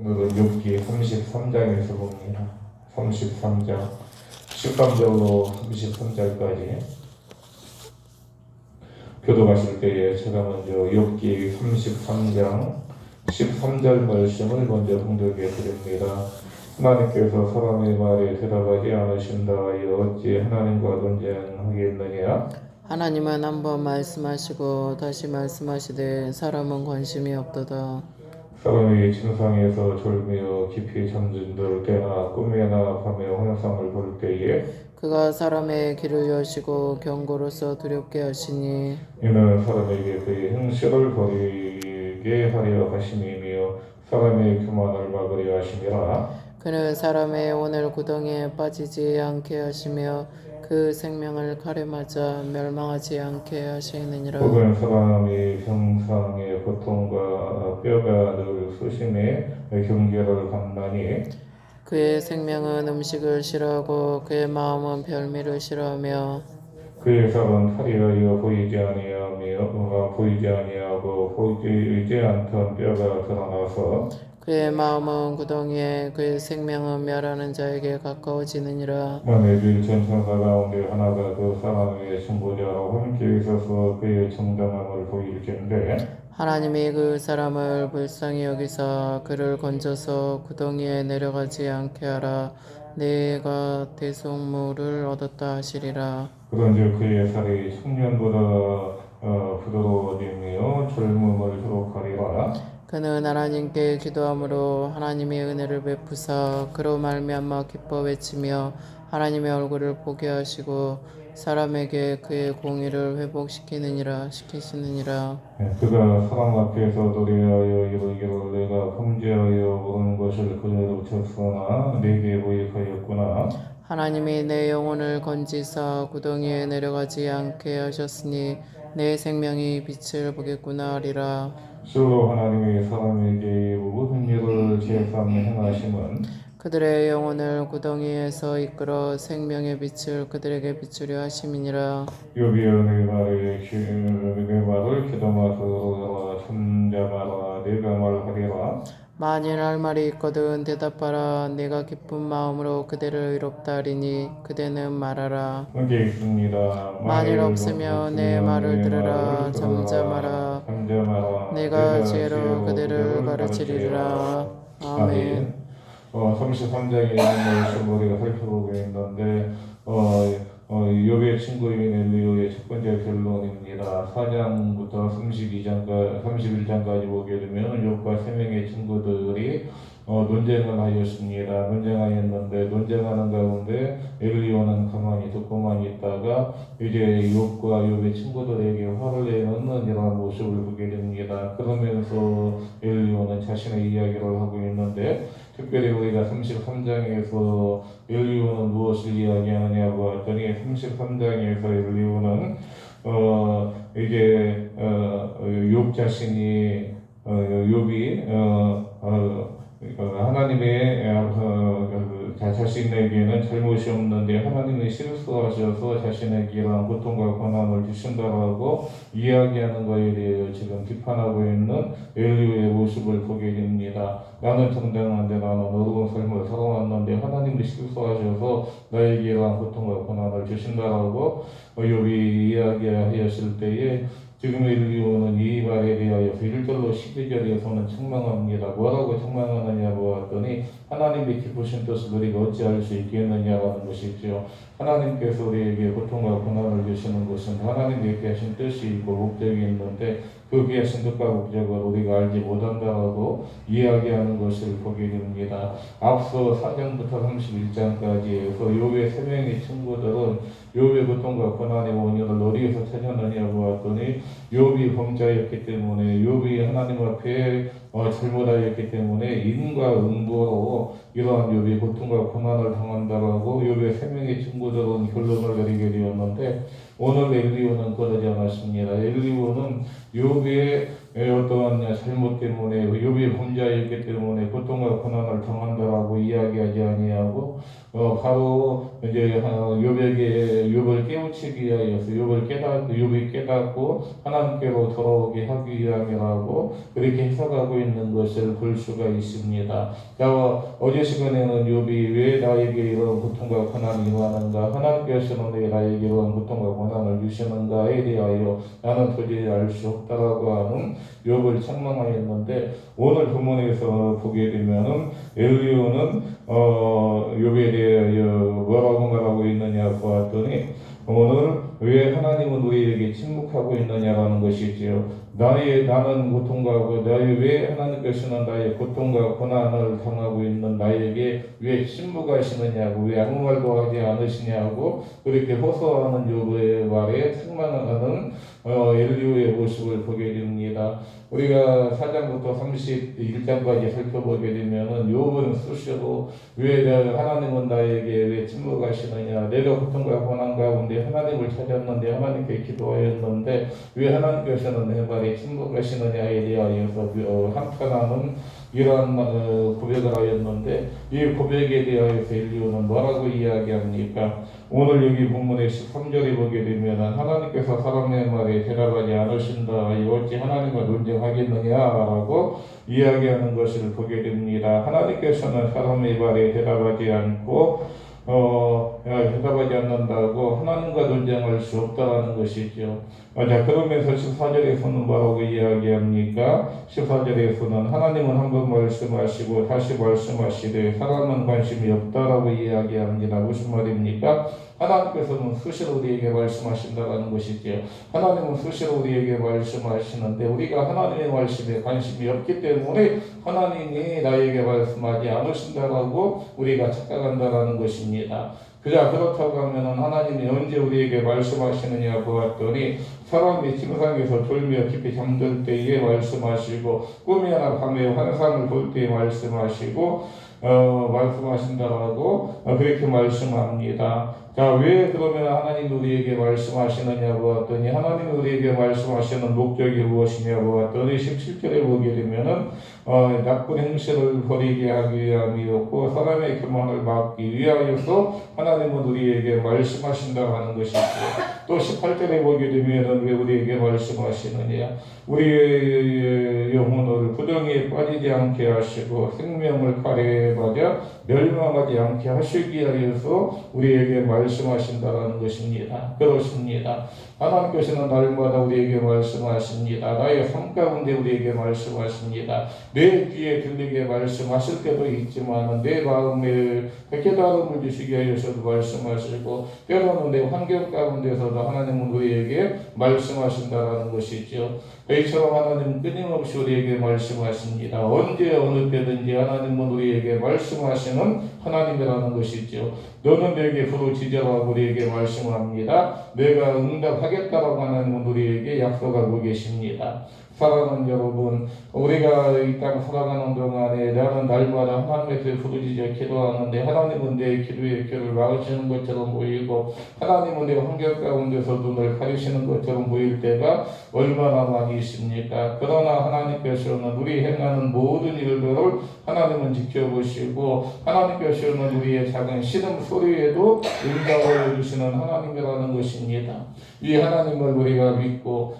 오늘은 욥기 33장에서 봅니다. 33장 13절로 33절까지 교도하실 때에 제가 먼저 욥기 33장 13절 말씀을 먼저 봉독해 드립니다. 하나님께서 사람의 말에 대답하지 않으신다 하여 어찌 하나님과 논쟁하겠느냐. 하나님은 한번 말씀하시고 다시 말씀하시되 사람은 관심이 없도다. 사람이 침상에서 졸며 깊이 잠든 때나 꿈에나 밤에 환상을 볼 때에 그가 사람의 길을 여시고 경고로서 두렵게 하시니 이는 사람에게 그의 행실을 버리게 하려 하심이며 사람의 교만을 막으려 하심이라. 그는 사람의 영혼을 구덩이에 빠지지 않게 하시며 그 생명을 칼에 맞아 멸망하지 않게 하시느니라. 혹은 사람이 평상의 고통과 뼈가 늘 수심에 경계를 감나니 그의 생명은 음식을 싫어하고 그의 마음은 별미를 싫어하며 그의 살은 탈이하여 보이지 아니하고 보이지 않던 뼈가 드러나서 그의 마음은 구덩이에 그의 생명은 멸하는 자에게 가까워지느니라. 만일 전천사 가운데 하나가 그 사람의 중보자로 함께 있어서 그의 정당함을 보일 텐데 하나님이 그 사람을 불쌍히 여기사 그를 건져서 구덩이에 내려가지 않게 하라. 내가 대속물을 얻었다 하시리라. 그런즉 그의 살이 청년보다 부드러워지며 젊음을 회복하리라. 그는 하나님께 기도함으로 하나님의 은혜를 베푸사 그로 말미암아 기뻐 외치며 하나님의 얼굴을 보게 하시고 사람에게 그의 공의를 시키시느니라. 그가 사람 앞에서 노래하여 이르기를 내가 범죄하여 모르는 것을 그대로 쳤으나 내게 모욕하였구나. 하나님이 내 영혼을 건지사 구덩이에 내려가지 않게 하셨으니 내 생명이 빛을 보겠구나 하리라. 실로 하나님이 사람에게 모든 일을 제삼 행하심은 그들의 영혼을 구덩이에서 이끌어 생명의 빛을 그들에게 비추려 하심이니라. 욥이여 내 말을 귀담아 들으라. 잠잠하라. 내가 말하리라. 만일 할 말이 있거든 대답하라. 내가 기쁜 마음으로 그대를 의롭다 하리니 그대는 말하라. 문제 있습니다. 만일 없으면 내 말을 들으라. 잠잠하라. 내가 지혜로 그대를 가르치리라. 아멘. 33장에 있는 말씀 우리가 살펴보고 있는데 욥의 친구인 엘리후의 첫 번째 결론입니다. 4장부터 31장까지 보게 되면 욥과 세 명의 친구들이 논쟁을 하였습니다. 논쟁하였는데 논쟁하는 가운데 엘리후는 가만히 듣고만 있다가 이제 욥과 욥의 친구들에게 화를 내는 이런 모습을 보게 됩니다. 그러면서 엘리후는 자신의 이야기를 하고 있는데 특별히 우리가 33장에서 엘리후는 무엇을 이야기하느냐고 했더니 33장에서 엘리후는 이제 욥 자신이 욥이 하나님의 자신에게는 잘못이 없는데 하나님이 실수하셔서 자신에게 이러한 고통과 고난을 주신다라고 이야기하는 것에 대해 지금 비판하고 있는 엘리후의 모습을 보게 됩니다. 나는 정당한데 나는 어두운 삶을 살아왔는데 하나님이 실수하셔서 나에게 이러한 고통과 고난을 주신다라고 욥이 이야기하였을 때에 지금 엘리후는 이 말에 대하여서 1절로 12절에서는 책망합니다. 뭐라고 책망하느냐고 했더니 하나님의 기쁘신 뜻을 우리가 어찌할 수 있겠느냐라는 것이죠. 하나님께서 우리에게 고통과 고난을 주시는 것은 하나님의 계신 뜻이 있고 목적이 있는데 그 계신 뜻과 목적을 우리가 알지 못한다고 이야기하는 것을 보게 됩니다. 앞서 4장부터 31장까지에서 욥의 세 명의 친구들은 욥의 고통과 고난의 원인을 어디에서 찾았느냐고 했더니 욥이 범죄였기 때문에 욥이 하나님 앞에 잘못하였기 때문에 인과 응보로 이러한 욥이 고통과 고난을 당한다라고 욥의 세 명의 친구들은 결론을 내리게 되었는데 오늘 엘리후는 그러지 않았습니다. 엘리후는 욥의 어떠한 잘못 때문에 욥이 범죄였기 때문에 고통과 고난을 당한다라고 이야기하지 아니하고 바로 이제 욥을 깨우치기 위하여서 욥이 깨닫고 하나님께로 돌아오게 하기 위함이라고 그렇게 해석하고 있는 것을 볼 수가 있습니다. 자, 어제 시간에는 욥이 왜 나에게 이런 고통과 고난이 임하는가, 하나님께서는 왜 나에게 이런 고통과 고난을 주시는가에 대하여 나는 도저히 알 수 없다라고 하는 욥을 책망하였는데, 오늘 본문에서 보게 되면은 엘리야는 욥에 대하여 뭐라고 말하고 있느냐 보았더니, 오늘 왜 하나님은 우리에게 침묵하고 있느냐라는 것이지요. 나는 고통과 왜 하나님께서는 나의 고통과 고난을 당하고 있는 나에게 왜 침묵하시느냐고, 왜 아무 말도 하지 않으시냐고 그렇게 호소하는 욥의 말에 책망하는 엘리야의 모습을 보게 됩니다. 우리가 4장부터 31장까지 살펴보게 되면은 욥은 스스로 왜 하나님은 나에게 왜 침묵하시느냐, 내가 고통과 고난 가운데 하나님을 찾았는데 하나님께 기도하였는데 왜 하나님께서는 내 말에 침묵하시느냐에 대하여서 한탄하는 이러한 고백을 하였는데, 이 고백에 대하여서 엘리야는 뭐라고 이야기합니까? 오늘 여기 본문의 13절에 보게 되면 하나님께서 사람의 말에 대답하지 않으신다, 어찌 하나님과 논쟁하겠느냐라고 이야기하는 것을 보게 됩니다. 하나님께서는 사람의 말에 대답하지 않고 대답하지 않는다고 하나님과 논쟁할 수 없다라는 것이죠. 자, 그러면서 14절에서는 뭐라고 이야기합니까? 14절에서는 하나님은 한 번 말씀하시고 다시 말씀하시되 사람은 관심이 없다라고 이야기합니다. 무슨 말입니까? 하나님께서는 수시로 우리에게 말씀하신다는 것이죠. 하나님은 수시로 우리에게 말씀하시는데 우리가 하나님의 말씀에 관심이 없기 때문에 하나님이 나에게 말씀하지 않으신다라고 우리가 착각한다라는 것입니다. 그렇다고 하면 하나님이 언제 우리에게 말씀하시느냐 보았더니, 사람이 침상에서 졸며 깊이 잠들 때에 말씀하시고, 꿈이나 밤에 환상을 볼 때에 말씀하시고 말씀하신다라고 그렇게 말씀합니다. 자, 왜 그러면 하나님이 우리에게 말씀하시느냐 보았더니, 하나님이 우리에게 말씀하시는 목적이 무엇이냐 보았더니 17절에 보게 되면은 나쁜 행실을 버리게 하기 위함이었고 사람의 교만을 막기 위하여서 하나님은 우리에게 말씀하신다고 하는 것이죠. 또 18절에 보게 되면은 왜 우리에게 말씀하시느냐, 우리의 영혼을 구덩이에 빠지지 않게 하시고 생명을 칼에 맞아 멸망하지 않게 하시기 위하여서 우리에게 말씀하신다는 것입니다. 그렇습니다. 하나님께서는 날마다 우리에게 말씀하십니다. 나의 삶 가운데 우리에게 말씀하십니다. 내 귀에 들리게 말씀하실 때도 있지만 내 마음에 깨달음을 주시기 위해서도 말씀하시고, 때로는 내 환경 가운데서도 하나님은 우리에게 말씀하신다는 것이죠. 이처럼 하나님은 끊임없이 우리에게 말씀하십니다. 언제 어느 때든지 하나님은 우리에게 말씀하시는 하나님이라는 것이죠. 너는 내게 부르짖으라고 우리에게 말씀합니다. 내가 응답하겠다라고 하나님은 우리에게 약속하고 계십니다. 사랑하는 여러분, 우리가 이 땅 살아가는 동안에 나는 날마다 하나님께 부르짖어 기도하는데 하나님은 내 기도의 귀를 막으시는 것처럼 보이고, 하나님은 내 환경 가운데서 눈을 가리시는 것처럼 보일 때가 얼마나 많이 있습니까? 그러나 하나님께서는 우리 행하는 모든 일들을 하나님은 지켜보시고, 하나님께서는 우리의 작은 신음소리에도 응답을 해주시는 하나님이라는 것입니다. 이 하나님을 우리가 믿고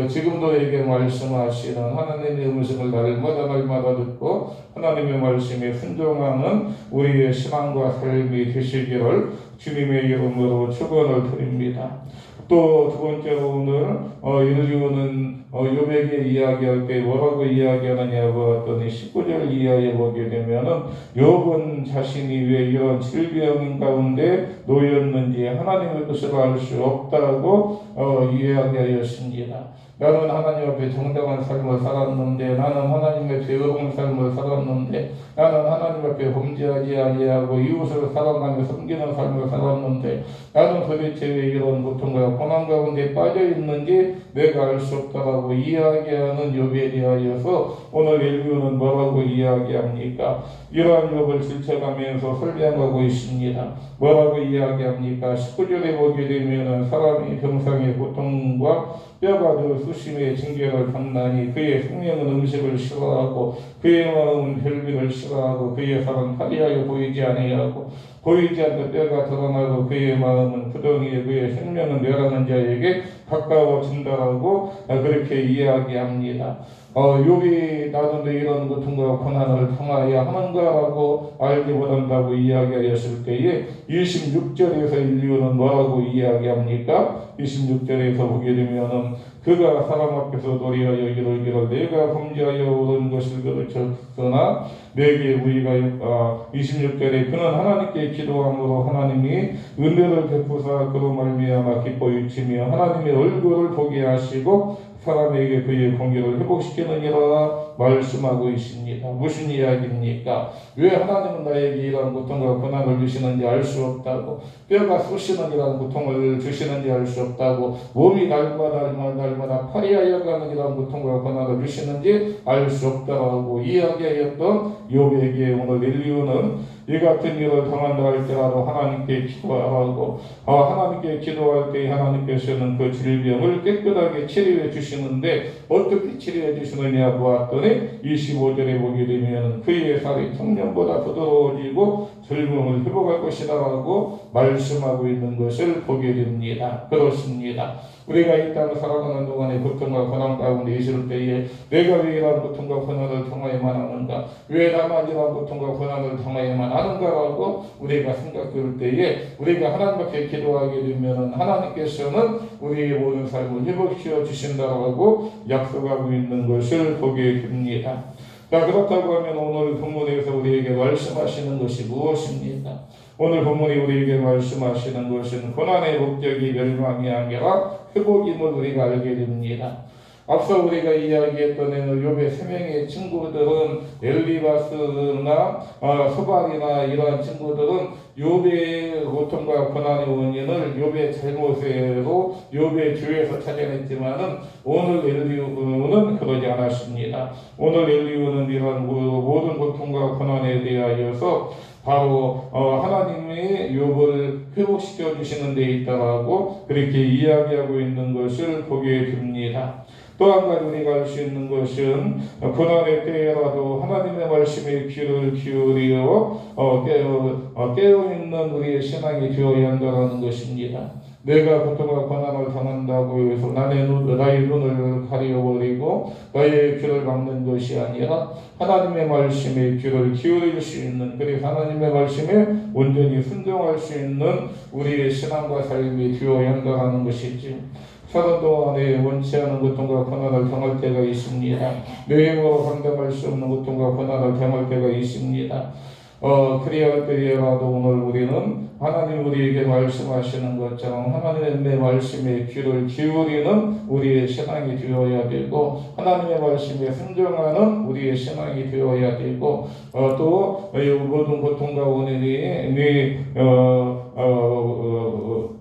지금도 에게 말씀하시는 하나님의 음성을 날마다 듣고 하나님의 말씀에 순종하는 우리의 신앙과 삶이 되시기를 주님의 이름으로 축원을 드립니다. 또 두 번째로 오늘 인류는 욥에게 이야기할 때 뭐라고 이야기하느냐 보았더니 19절 이하에 보게 되면은 욥은 자신이 왜 이런 질병 가운데 놓였는지 하나님의 뜻을 알 수 없다고 이야기하였습니다. 나는 하나님 앞에 정당한 삶을 살았는데, 나는 하나님 앞에 의로운 삶을 살았는데, 나는 하나님 앞에 범죄하지 아니하고 이웃을 사랑하며 섬기는 삶을 살았는데, 나는 도대체 왜 이런 고통과 고난 가운데 빠져 있는지 내가 알 수 없다라고 이야기하는 욥에 대하여서 오늘 엘리야는 뭐라고 이야기합니까? 이러한 욥을 질책하면서 설명하고 있습니다. 뭐라고 이야기합니까? 19절에 보게 되면 사람이 병상의 고통과 뼈가 그 수심의 징계를 받나니 그의 생명은 음식을 싫어하고 그의 마음은 별비를 싫어하고 그의 살은 파리하여 보이지 아니하고 보이지 않는 뼈가 드러나고 그의 마음은 구덩이에 그의 생명은 멸하는 자에게 가까워진다라고 그렇게 이야기합니다. 욥이 나도 이런 고통과 고난을 당하여 하는가라고 알지 못한다고 이야기하였을 때에 26절에서 인류는 뭐라고 이야기합니까? 26절에서 보게 되면은 그가 사람 앞에서 도리하여 이르기를 내가 범죄하여 옳은 것을 그르쳤으나 내게 무의가 있다. 26절에 그는 하나님께 기도함으로 하나님이 은혜를 베푸사 그로 말미암아 기뻐 유치며 하나님의 얼굴을 보게 하시고 사람에게 그의 공의를 회복시키느니라 말씀하고 있습니다. 무슨 이야기입니까? 왜 하나님은 나에게 이러한 고통과 고난을 주시는지 알 수 없다고, 뼈가 쑤시는 이러한 고통을 주시는지 알 수 없다고, 몸이 날마다 파리하여 가는 이러한 고통과 고난을 주시는지 알 수 없다고 이야기하였던 욥에게 오늘 엘리야는 이 같은 일을 당한다 할지라도 하나님께 기도하라고, 하나님께 기도할 때 하나님께서는 그 질병을 깨끗하게 치료해 주시는데 어떻게 치료해 주시느냐 보았더니 25절에 보게 되면 그의 살이 청년보다 부드러워지고 젊음을 회복할 것이라고 말씀하고 있는 것을 보게 됩니다. 그렇습니다. 우리가 이 땅을 살아가는 동안에 고통과 고난 가운데 있을 때에 내가 왜 이러한 고통과 고난을 당하여만 하는가, 왜 나만 이러한 고통과 고난을 당하여만 하는가라고 우리가 생각할 때에 우리가 하나님 앞에 기도하게 되면 하나님께서는 우리의 모든 삶을 회복시켜 주신다고 약속하고 있는 것을 보게 됩니다. 자, 그렇다고 하면 오늘 본문에서 우리에게 말씀하시는 것이 무엇입니까? 오늘 본문이 우리에게 말씀하시는 것은 고난의 목적이 멸망이 아니라 회복임을 우리가 알게 됩니다. 앞서 우리가 이야기했던 욥의 세 명의 친구들은 엘리바스나 소발이나 이러한 친구들은 욥의 고통과 고난의 원인을 욥의 잘못으로 욥의 죄에서 찾아냈지만은 오늘 엘리야는 그러지 않았습니다. 오늘 엘리야는 이러한 모든 고통과 고난에 대하여서 바로 하나님이 욥을 회복시켜 주시는 데 있다라고 그렇게 이야기하고 있는 것을 보게 됩니다. 또 한 가지 우리가 알 수 있는 것은 고난의 때에라도 하나님의 말씀에 귀를 기울여 깨어있는 우리의 신앙이 되어야 한다는 것입니다. 내가 고통과 고난을 당한다고 해서 나의 눈을 가려버리고 나의 귀를 막는 것이 아니라 하나님의 말씀에 귀를 기울일 수 있는, 그래서 하나님의 말씀에 온전히 순종할 수 있는 우리의 신앙과 삶이 되어야 한다는 것이지. 사는 동안에 원치 않은 고통과 고난을 당할 때가 있습니다. 내 힘으로 감당할 수 없는 고통과 고난을 당할 때가 있습니다. 그래야 할 때라도 오늘 우리는 하나님 우리에게 말씀하시는 것처럼 하나님의 말씀에 귀를 기울이는 우리의 신앙이 되어야 되고, 하나님의 말씀에 순종하는 우리의 신앙이 되어야 되고, 또 모든 고통과 원인이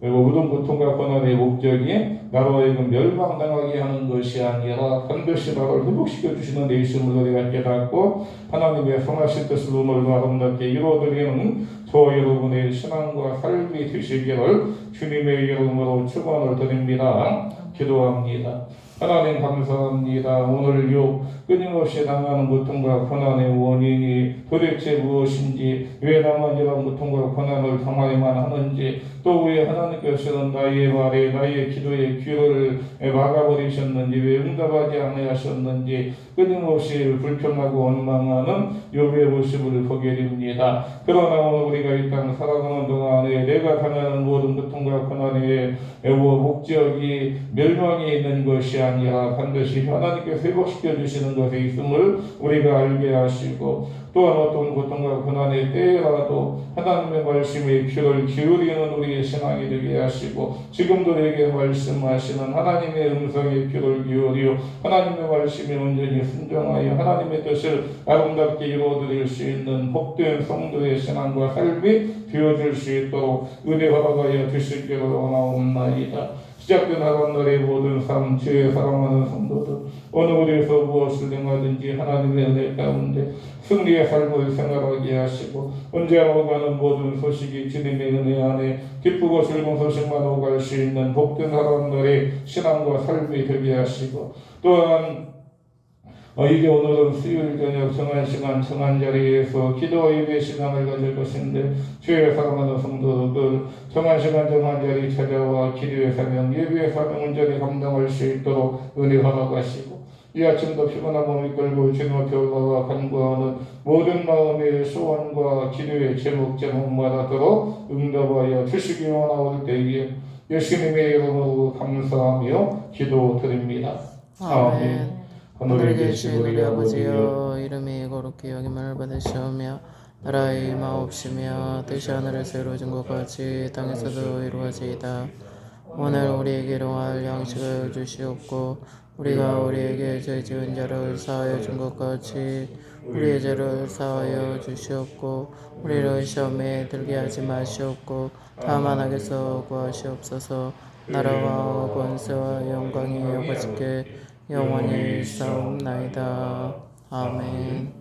모든 고통과 고난의 목적이 나로 하여금 멸망당하게 하는 것이 아니라 반드시 나를 회복시켜 주시는 데 있음을 우리가 깨닫고 하나님의 선하신 뜻을 오늘도 아름답게 이루어드리는 저 여러분의 신앙과 삶이 되시기를 주님의 이름으로 축원을 드립니다. 기도합니다. 하나님 감사합니다. 오늘 욥 끊임없이 당하는 고통과 고난의 원인이 도대체 무엇인지, 왜 나만 이런 고통과 고난을 당하여만 하는지, 또 왜 하나님께서는 나의 말에 나의 기도에 귀를 막아버리셨는지, 왜 응답하지 않으셨는지 끊임없이 불평하고 원망하는 욥의 모습을 보게 됩니다. 그러나 오늘 우리가 이 땅 살아가는 동안에 내가 당하는 모든 고통과 고난의 목적이 멸망에 있는 것이 아니라 반드시 하나님께서 회복시켜 주시는 것에 있음을 우리가 알게 하시고, 또한 어떤 고통과 고난의 때라도 하나님의 말씀에 귀를 기울이는 우리의 신앙이 되게 하시고, 지금도 내게 말씀하시는 하나님의 음성에 귀를 기울여 하나님의 말씀에 온전히 순종하여 하나님의 뜻을 아름답게 이루어드릴 수 있는 복된 성도의 신앙과 삶이 되어질 수 있도록 은혜 허락하여 주시기를 원하옵나이다. 시작된 하반날의 모든 삶, 주의 사랑하는 성도들, 어느 곳에서 무엇을 행하든지 하나님의 은혜 가운데 승리의 삶을 생활하게 하시고 언제나 오가는 모든 소식이 주님의 은혜 안에 기쁘고 즐거운 소식만 오갈 수 있는 복된 하반날의 신앙과 삶이 되게 하시고 또한 이제 오늘은 수요일 저녁 정한 시간 정한 자리에서 기도 예배 시간을 가질 것인데 주의 사랑하는 성도들 정한 시간 정한 자리 찾아와 기도의 사명 예배의 사명 온전히 감당할 수 있도록 은혜 허락하시고 이 아침도 피곤한 몸을 끌고 주님 앞에 올라와 간구하는 모든 마음의 소원과 기도의 제목마다도록 응답하여 주시기 원하올 때에 예수님의 이름으로 감사하며 기도드립니다. 아멘. 하늘에 계신 우리 아버지여, 이름이 거룩히 여김을 받으시오며 나라의 임하옵시며 뜻이 하늘에서 이루어진 것 같이 땅에서도 이루어지이다. 오늘 우리에게 일용할 양식을 주시옵고 우리가 우리에게 죄 지은 자를 사하여 준 것 같이 우리의 죄를 사하여 주시옵고 우리를 시험에 들게 하지 마시옵고 다만 악에서 구하시옵소서. 나라와 권세와 영광이 아버지께 영원히 있사옵나이다. 아멘.